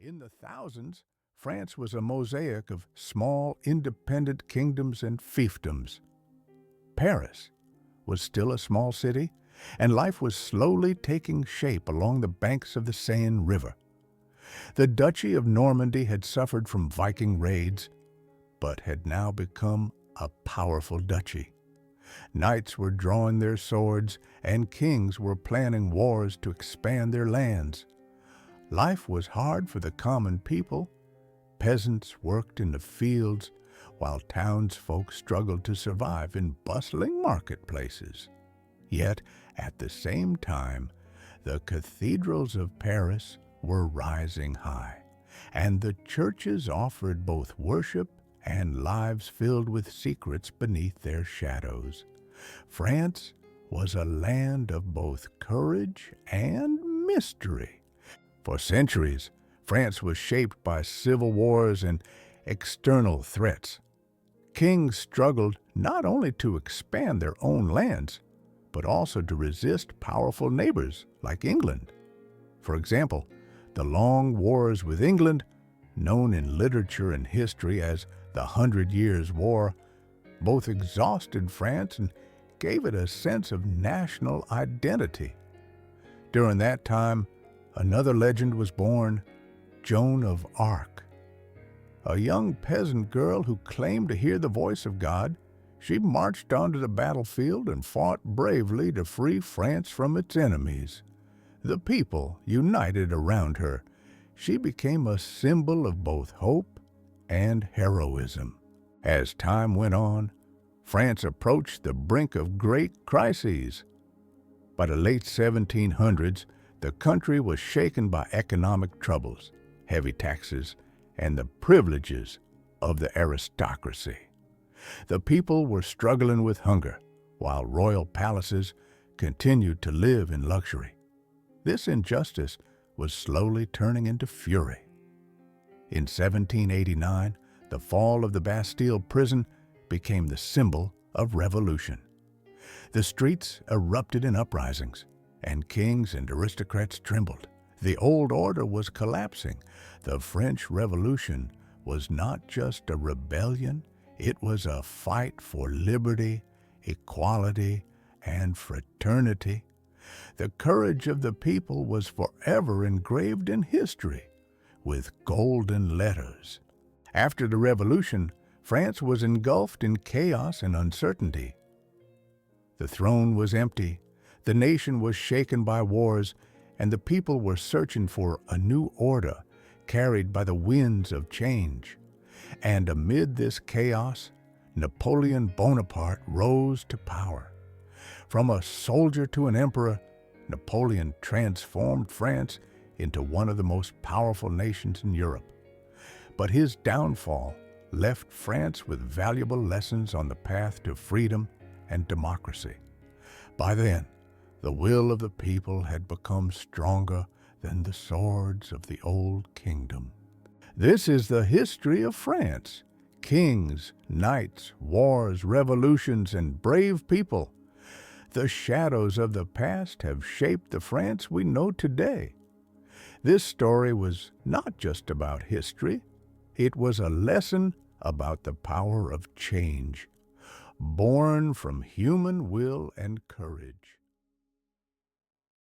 In the thousands, France was a mosaic of small, independent kingdoms and fiefdoms. Paris was still a small city, and life was slowly taking shape along the banks of the Seine River. The Duchy of Normandy had suffered from Viking raids, but had now become a powerful duchy. Knights were drawing their swords, and kings were planning wars to expand their lands. Life was hard for the common people. Peasants worked in the fields, while townsfolk struggled to survive in bustling marketplaces. Yet, at the same time, the cathedrals of Paris were rising high, and the churches offered both worship and lives filled with secrets beneath their shadows. France was a land of both courage and mystery. For centuries, France was shaped by civil wars and external threats. Kings struggled not only to expand their own lands, but also to resist powerful neighbors like England. For example, the long wars with England, known in literature and history as the 100 Years' War, both exhausted France and gave it a sense of national identity. During that time, another legend was born, Joan of Arc. A young peasant girl who claimed to hear the voice of God, she marched onto the battlefield and fought bravely to free France from its enemies. The people united around her. She became a symbol of both hope and heroism. As time went on, France approached the brink of great crises. By the late 1700s, the country was shaken by economic troubles, heavy taxes, and the privileges of the aristocracy. The people were struggling with hunger, while royal palaces continued to live in luxury. This injustice was slowly turning into fury. In 1789, the fall of the Bastille prison became the symbol of revolution. The streets erupted in uprisings, and kings and aristocrats trembled. The old order was collapsing. The French Revolution was not just a rebellion, it was a fight for liberty, equality, and fraternity. The courage of the people was forever engraved in history with golden letters. After the Revolution, France was engulfed in chaos and uncertainty. The throne was empty, the nation was shaken by wars, and the people were searching for a new order carried by the winds of change. And amid this chaos, Napoleon Bonaparte rose to power. From a soldier to an emperor, Napoleon transformed France into one of the most powerful nations in Europe. But his downfall left France with valuable lessons on the path to freedom and democracy. By then, the will of the people had become stronger than the swords of the old kingdom. This is the history of France. Kings, knights, wars, revolutions, and brave people. The shadows of the past have shaped the France we know today. This story was not just about history. It was a lesson about the power of change, born from human will and courage.